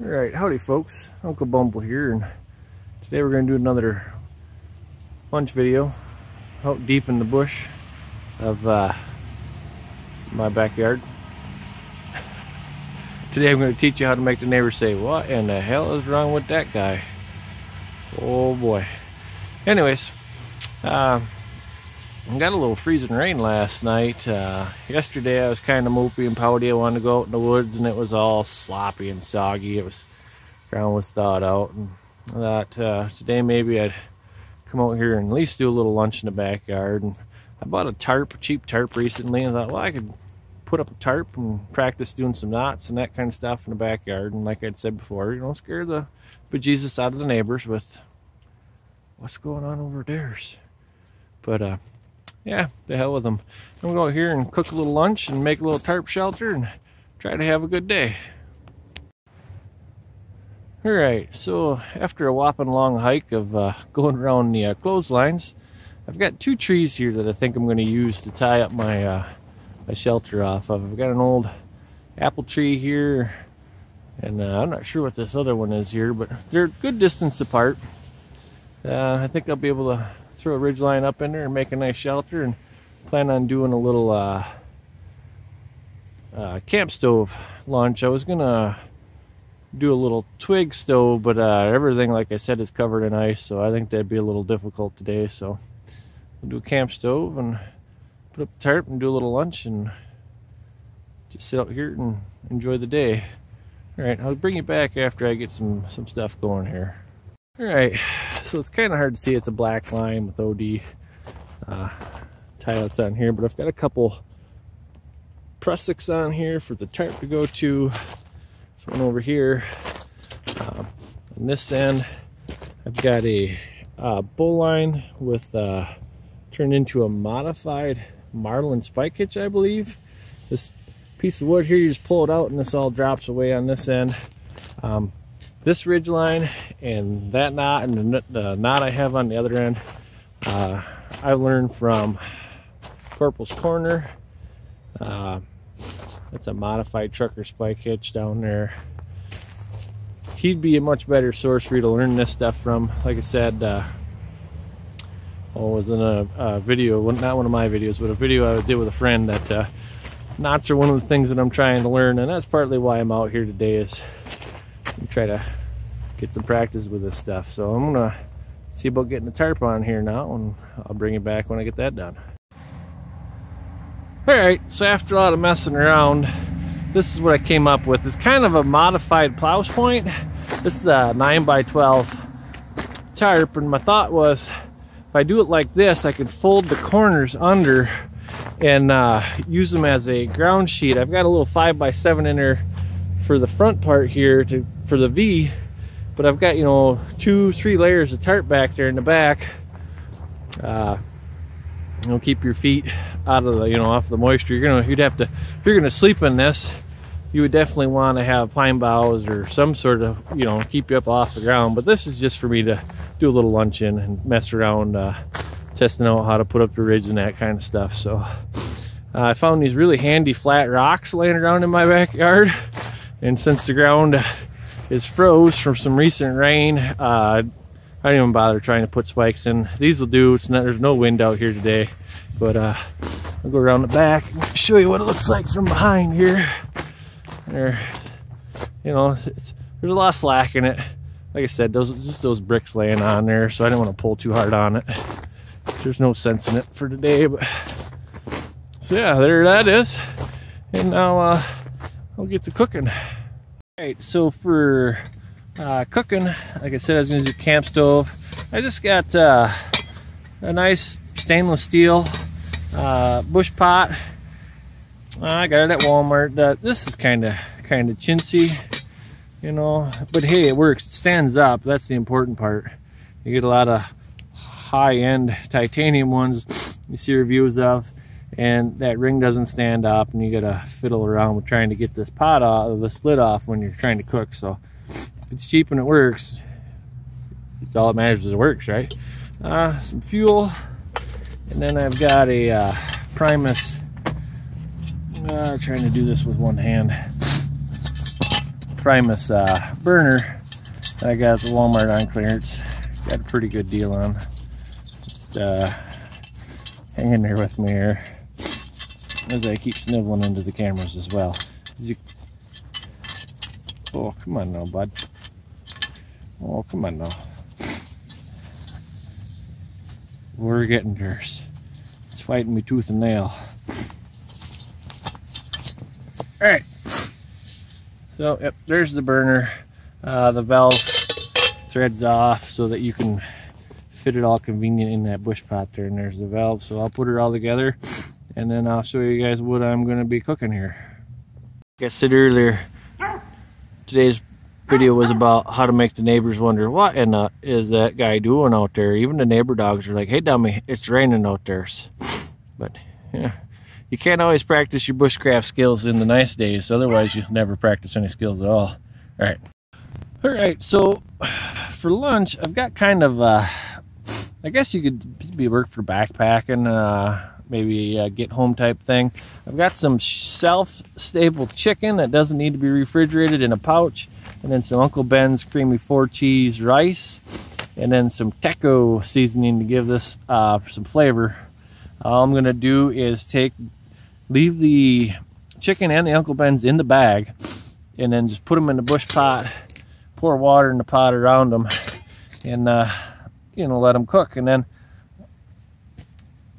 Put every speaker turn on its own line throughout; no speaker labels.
Alright, howdy folks, Uncle Bumble here, and today we're going to do another lunch video out deep in the bush of my backyard. Today I'm going to teach you how to make the neighbors say, "What in the hell is wrong with that guy?" Oh boy. Anyways, I got a little freezing rain last night. Yesterday I was kind of mopey and pouty. I wanted to go out in the woods and it was all sloppy and soggy. It was, ground was thawed out, and I thought today maybe I'd come out here and at least do a little lunch in the backyard. And I bought a tarp, a cheap tarp recently, and I thought, well, I could put up a tarp and practice doing some knots and that kind of stuff in the backyard. And like I'd said before, you know, scare the bejesus out of the neighbors with what's going on over there. But yeah, the hell with them. I'm gonna go out here and cook a little lunch and make a little tarp shelter and try to have a good day. Alright, so after a whopping long hike of going around the clotheslines, I've got two trees here that I think I'm going to use to tie up my my shelter off of. I've got an old apple tree here, and I'm not sure what this other one is here, but they're a good distance apart. I think I'll be able to throw a ridge line up in there and make a nice shelter, and plan on doing a little camp stove lunch. I was gonna do a little twig stove, but everything, like I said, is covered in ice, so I think that'd be a little difficult today. So we'll do a camp stove and put up the tarp and do a little lunch and just sit out here and enjoy the day. Alright, I'll bring you back after I get some stuff going here. Alright, so it's kind of hard to see. It's a black line with OD tie-outs on here, but I've got a couple prussics on here for the tarp to go to. There's one over here. On this end, I've got a bowline with turned into a modified marlin spike hitch, I believe. This piece of wood here, you just pull it out and this all drops away on this end. This ridge line and that knot and the knot I have on the other end, I learned from Corporal's Corner. That's a modified trucker spike hitch down there. He'd be a much better source for you to learn this stuff from. Like I said, I was in a video, not one of my videos, but a video I did with a friend that knots are one of the things that I'm trying to learn, and that's partly why I'm out here today, is to try to get some practice with this stuff. So I'm gonna see about getting the tarp on here now, and I'll bring it back when I get that done. Alright, so after a lot of messing around, this is what I came up with. It's kind of a modified plows point. This is a 9x12 tarp, and my thought was, if I do it like this, I could fold the corners under and use them as a ground sheet. I've got a little 5x7 in there for the front part here for the V, but I've got, you know, 2-3 layers of tarp back there in the back. You know, keep your feet out of the, you know, off the moisture. You'd have to, if you're gonna sleep in this, you would definitely want to have pine boughs or some sort of, you know, keep you up off the ground. But this is just for me to do a little lunch in and mess around, testing out how to put up the ridge and that kind of stuff. So I found these really handy flat rocks laying around in my backyard, and since the ground is froze from some recent rain, I didn't even bother trying to put spikes in. These will do. There's no wind out here today, but I'll go around the back and show you what it looks like from behind here. There, you know, there's a lot of slack in it. Like I said, just those bricks laying on there, so I didn't want to pull too hard on it. There's no sense in it for today, but so yeah, there that is. And now I'll get to cooking. All right, so for cooking, like I said, I was going to do camp stove. I just got a nice stainless steel bush pot. I got it at Walmart. This is kind of chintzy, you know, but hey, it works. It stands up. That's the important part. You get a lot of high-end titanium ones you see reviews of, and that ring doesn't stand up, and you gotta fiddle around with trying to get this pot off, the lid off, when you're trying to cook. So if it's cheap and it works, it's all that matters is it works, right? Some fuel, and then I've got a Primus. Trying to do this with one hand. Primus burner that I got at the Walmart on clearance. Got a pretty good deal on. Just hang in there with me here as I keep sniveling into the cameras as well. Oh, come on now, bud. Oh, come on now. We're getting yours. It's fighting me tooth and nail. Alright. So, yep, there's the burner. The valve threads off so that you can fit it all convenient in that bush pot there. And there's the valve. So I'll put it all together and then I'll show you guys what I'm going to be cooking here. Like I said earlier, today's video was about how to make the neighbors wonder, what in the is that guy doing out there? Even the neighbor dogs are like, hey dummy, it's raining out there. But yeah, you can't always practice your bushcraft skills in the nice days, otherwise you'll never practice any skills at all. Alright, so for lunch I've got kind of I guess you could be work for backpacking, maybe a get home type thing. I've got some self-stable chicken that doesn't need to be refrigerated in a pouch, and then some Uncle Ben's creamy 4-cheese rice, and then some Teco seasoning to give this some flavor. All I'm gonna do is leave the chicken and the Uncle Ben's in the bag, and then just put them in the bush pot, pour water in the pot around them, and you know, let them cook. And then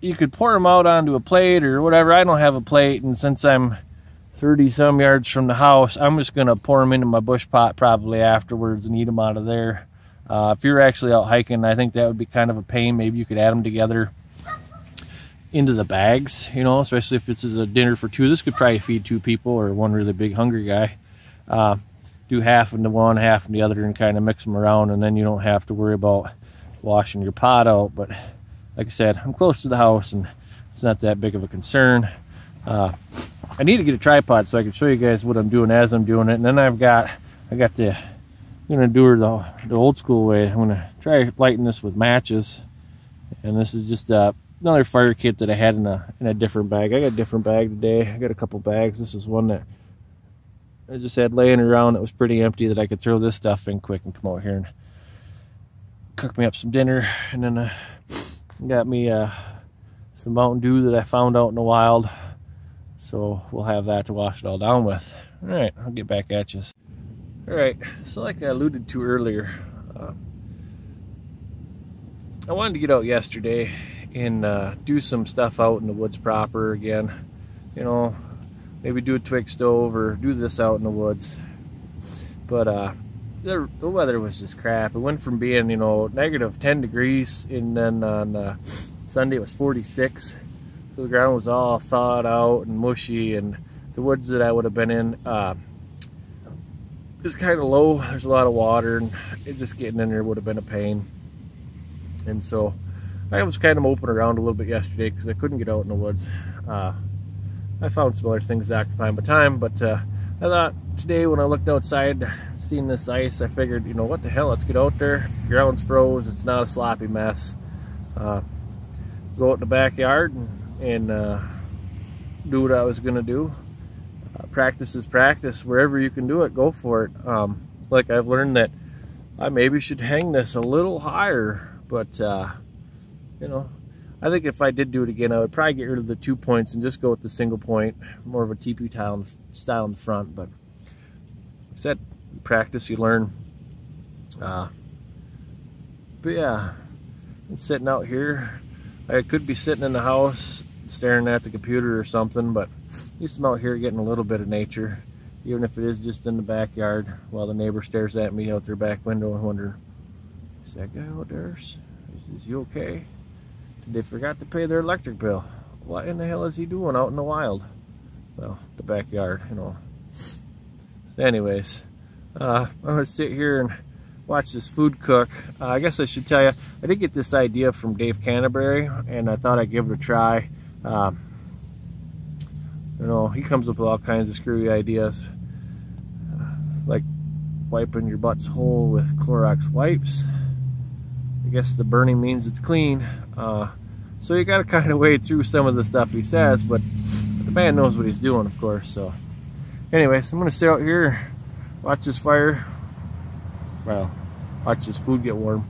you could pour them out onto a plate or whatever. I don't have a plate, and since I'm 30 some yards from the house, I'm just gonna pour them into my bush pot probably afterwards and eat them out of there. If you're actually out hiking, I think that would be kind of a pain. Maybe you could add them together into the bags, you know, especially if this is a dinner for two. This could probably feed 2 people or one really big hungry guy. Do half into one, half in the other, and kind of mix them around, and then you don't have to worry about washing your pot out. But like I said, I'm close to the house and it's not that big of a concern. I need to get a tripod so I can show you guys what I'm doing as I'm doing it. And then I'm gonna do her the old school way. I'm gonna try lighting this with matches, and this is just another fire kit that I had in a different bag. I got a different bag today. I got a couple bags. This is one that I just had laying around that was pretty empty that I could throw this stuff in quick and come out here and cook me up some dinner. And then got me some Mountain Dew that I found out in the wild, so we'll have that to wash it all down with. All right, I'll get back at you. All right, so like I alluded to earlier, I wanted to get out yesterday and do some stuff out in the woods proper again. You know, maybe do a twig stove or do this out in the woods. But the weather was just crap. It went from being, you know, negative 10 degrees, and then on Sunday it was 46. So the ground was all thawed out and mushy, and the woods that I would have been in is kind of low. There's a lot of water, and just getting in there would have been a pain. And so I was kind of moping around a little bit yesterday because I couldn't get out in the woods. I found some other things to occupy my time, but I thought today when I looked outside, seeing this ice, I figured, you know, what the hell, let's get out there. The ground's froze, it's not a sloppy mess. Go out in the backyard and do what I was gonna do. Practice is practice. Wherever you can do it, go for it. Like I've learned that I maybe should hang this a little higher, but you know, I think if I did do it again, I would probably get rid of the 2 points and just go with the single point, more of a teepee style in the front. But like I said, you practice, you learn. But yeah, I'm sitting out here. I could be sitting in the house staring at the computer or something, but at least I'm out here getting a little bit of nature, even if it is just in the backyard, while the neighbor stares at me out their back window and wonder, is that guy out there? Is he okay? Did they forgot to pay their electric bill? What in the hell is he doing out in the wild? Well, the backyard, you know. So anyways, I'm gonna sit here and watch this food cook. I guess I should tell you, I did get this idea from Dave Canterbury, and I thought I'd give it a try. You know, he comes up with all kinds of screwy ideas, like wiping your butts whole with Clorox wipes. I guess the burning means it's clean. So you gotta kind of wade through some of the stuff he says, but the man knows what he's doing, of course. So anyways, I'm gonna sit out here, watch this fire. Well, watch this food get warm,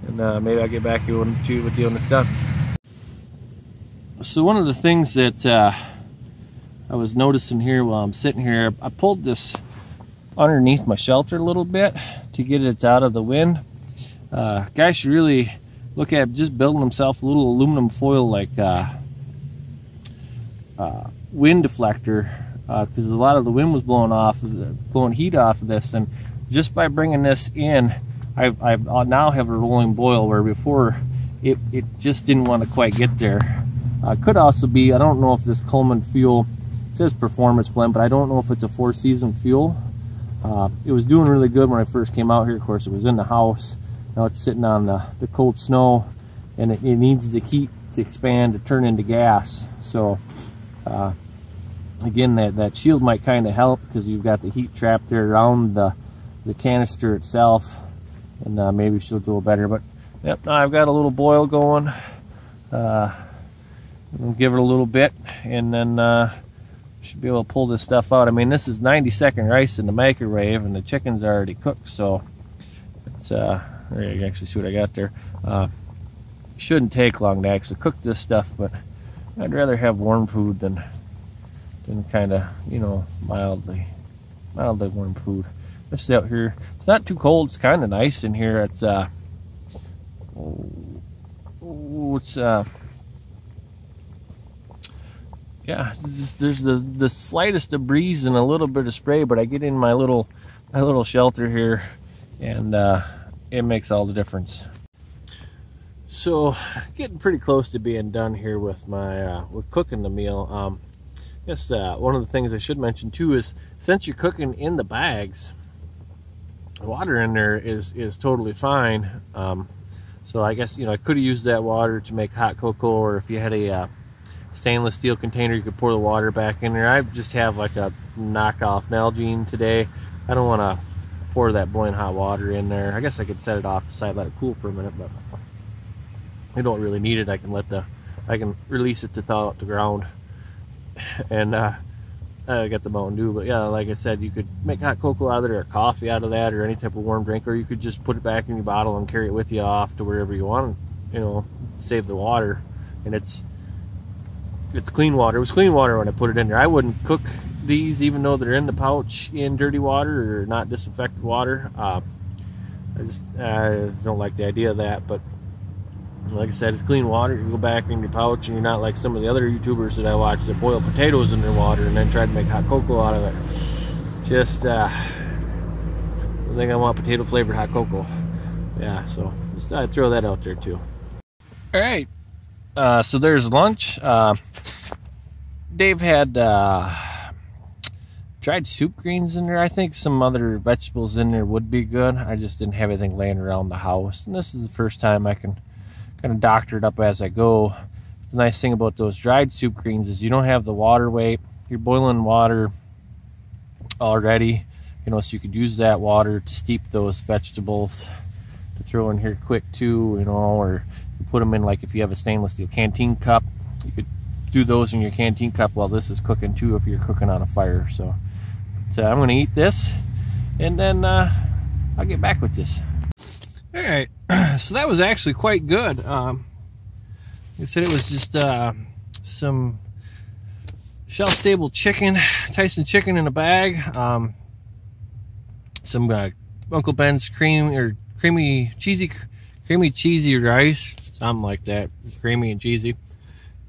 and maybe I'll get back here with you when it's done. So one of the things that I was noticing here while I'm sitting here, I pulled this underneath my shelter a little bit to get it out of the wind. Guys should really look at just building himself a little aluminum foil like wind deflector, because a lot of the wind was blowing heat off of this, and just by bringing this in, I now have a rolling boil where before it just didn't want to quite get there. Could also be, I don't know if this Coleman fuel, it says performance blend, but I don't know if it's a 4-season fuel. It was doing really good when I first came out here. Of course, it was in the house. Now it's sitting on the cold snow, and it needs the heat to expand to turn into gas. So again, that shield might kind of help, because you've got the heat trapped there around the canister itself, and maybe she'll do better. But yep, now I've got a little boil going. We'll give it a little bit, and then should be able to pull this stuff out. I mean, this is 90-second rice in the microwave, and the chicken's already cooked, so it's there you can actually see what I got there. Shouldn't take long to actually cook this stuff, but I'd rather have warm food than kind of, you know, mildly warm food. Just out here, it's not too cold. It's kind of nice in here. It's yeah, there's the slightest of breeze and a little bit of spray, but I get in my little shelter here, and it makes all the difference. So getting pretty close to being done here with my with cooking the meal. I guess one of the things I should mention too is, since you're cooking in the bags, the water in there is totally fine. So I guess, you know, I could have used that water to make hot cocoa, or if you had a stainless steel container, you could pour the water back in there. I just have like a knockoff Nalgene today. I don't want to pour that boiling hot water in there. I guess I could set it off to the side, let it cool for a minute, but I don't really need it. I can release it to thaw out the ground, and I got the Mountain Dew. But yeah, like I said, you could make hot cocoa out of it, or coffee out of that, or any type of warm drink, or you could just put it back in your bottle and carry it with you off to wherever you want, you know, save the water. And it's clean water. It was clean water when I put it in there. I wouldn't cook these, even though they're in the pouch, in dirty water or not disinfected water. I just don't like the idea of that. But like I said, it's clean water. You go back in your pouch, and you're not like some of the other YouTubers that I watch that boil potatoes in their water and then try to make hot cocoa out of it. Just I think I want potato flavored hot cocoa. Yeah, so just thought I'd throw that out there too. All right, so there's lunch. Dave had dried soup greens in there. I think some other vegetables in there would be good. I just didn't have anything laying around the house, and this is the first time I can kind of doctor it up as I go. The nice thing about those dried soup greens is you don't have the water weight. You're boiling water already, you know, so you could use that water to steep those vegetables to throw in here quick too, you know, or you put them in, like if you have a stainless steel canteen cup, you could do those in your canteen cup while this is cooking too, if you're cooking on a fire. So I'm gonna eat this, and then I'll get back with this. All right, so that was actually quite good. Like I said, it was just some shelf-stable chicken, Tyson chicken in a bag, some Uncle Ben's creamy cheesy rice, something like that, creamy and cheesy,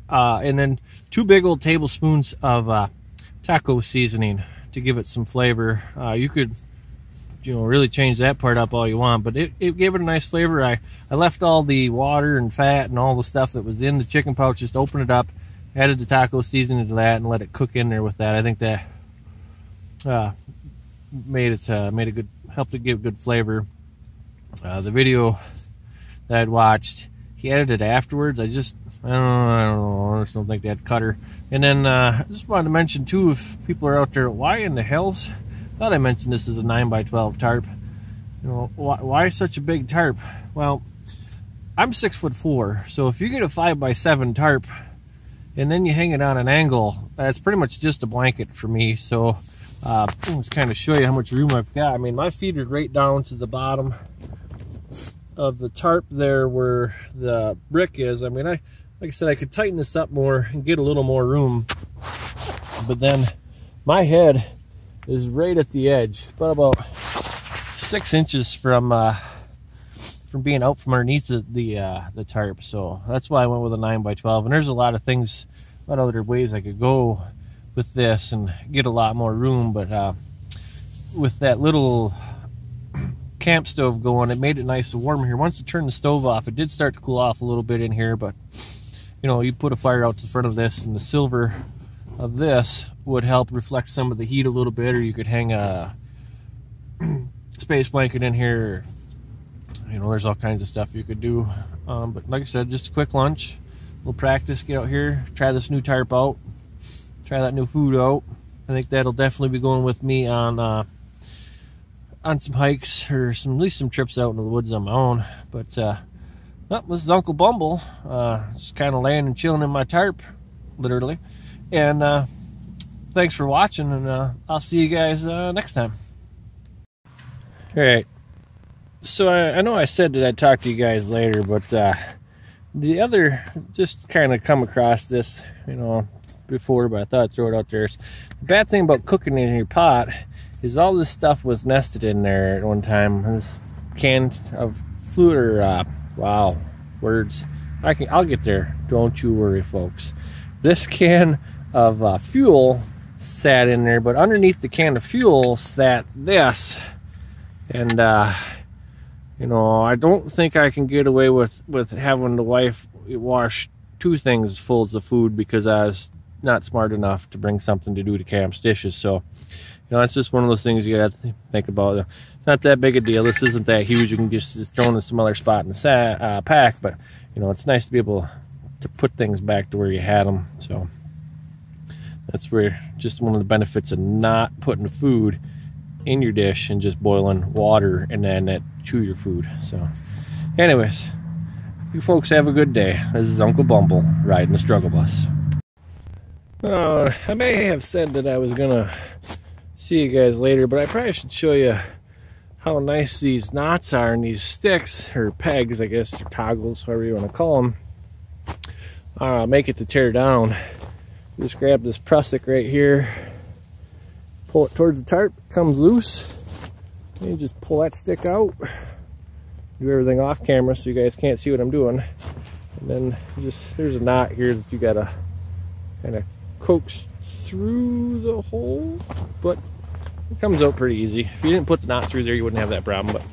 and then 2 big old tablespoons of taco seasoning to give it some flavor. You could, you know, really change that part up all you want, but it gave it a nice flavor. I left all the water and fat and all the stuff that was in the chicken pouch, just open it up, added the taco seasoning to that, and let it cook in there with that. I think that helped it give good flavor. The video that I'd watched, he edited it afterwards. I just don't think they had cutter. And then I just wanted to mention too, if people are out there, why in the hells? Thought I mentioned this is a 9x12 tarp. You know, why such a big tarp? Well, I'm 6'4", so if you get a 5x7 tarp and then you hang it on an angle, that's pretty much just a blanket for me. So Let's kind of show you how much room I've got. I mean, my feet are right down to the bottom of the tarp there where the brick is. I mean, like I said, I could tighten this up more and get a little more room, but then my head is right at the edge, but about 6 inches from being out from underneath the tarp. So that's why I went with a 9x12. And there's a lot of things, a lot of other ways I could go with this and get a lot more room, but with that little camp stove going, it made it nice and warm here. Once I turned the stove off, it did start to cool off a little bit in here, but you know, you put a fire out to the front of this, and the silver of this would help reflect some of the heat a little bit, or you could hang a space blanket in here. You know, there's all kinds of stuff you could do, but like I said, just a quick lunch, we'll practice, get out here, try this new tarp out, try that new food out. I think that'll definitely be going with me on some hikes, or at least some trips out into the woods on my own. But well, this is Uncle Bumble, just kind of laying and chilling in my tarp, literally. And thanks for watching, and I'll see you guys next time. All right. So I know I said that I'd talk to you guys later, but the other, just kind of come across this, you know, before, but I thought I'd throw it out there. The bad thing about cooking in your pot is all this stuff was nested in there at one time. This can of fluid, or wow, words. I'll get there. Don't you worry, folks. This can of fuel sat in there, but underneath the can of fuel sat this, and you know, I don't think I can get away with having the wife wash 2 things full of food, because I was not smart enough to bring something to do to Cam's dishes. So, you know, it's just one of those things you gotta think about. It's not that big a deal. This isn't that huge. You can just throw it in some other spot in the pack, but you know, it's nice to be able to put things back to where you had them. So that's where just one of the benefits of not putting the food in your dish and just boiling water and then chew your food. So anyways, you folks have a good day. This is Uncle Bumble riding the struggle bus. I may have said that I was gonna see you guys later, but I probably should show you how nice these knots are in these sticks, or pegs, I guess, or toggles, whatever you want to call them. Make it to tear down. Just grab this prusik right here, pull it towards the tarp, it comes loose, and you just pull that stick out. Do everything off camera so you guys can't see what I'm doing. And then there's a knot here that you gotta kind of coax through the hole, but it comes out pretty easy. If you didn't put the knot through there, you wouldn't have that problem. But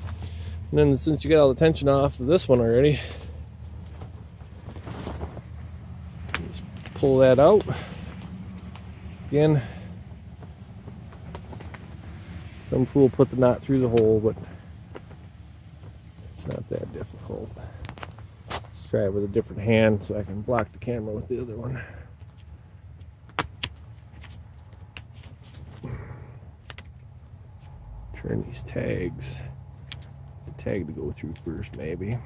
and then since you got all the tension off of this one already, just pull that out. Again, some fool put the knot through the hole, but it's not that difficult. Let's try it with a different hand so I can block the camera with the other one. Turn these tags. The tag to go through first, maybe.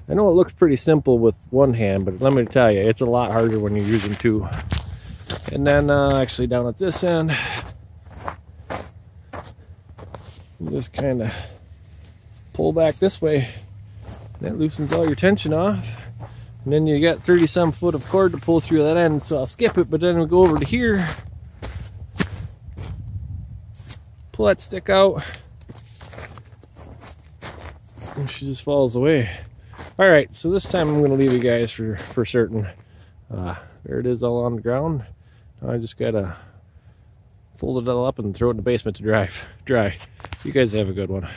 I know it looks pretty simple with one hand, but let me tell you, it's a lot harder when you're using 2. And then actually down at this end, you just kind of pull back this way, and that loosens all your tension off. And then you got 30-some foot of cord to pull through that end, so I'll skip it, but then we'll go over to here, pull that stick out, and she just falls away. All right, so this time I'm going to leave you guys for certain. There it is, all on the ground. Now I just gotta fold it all up and throw it in the basement to dry. You guys have a good one.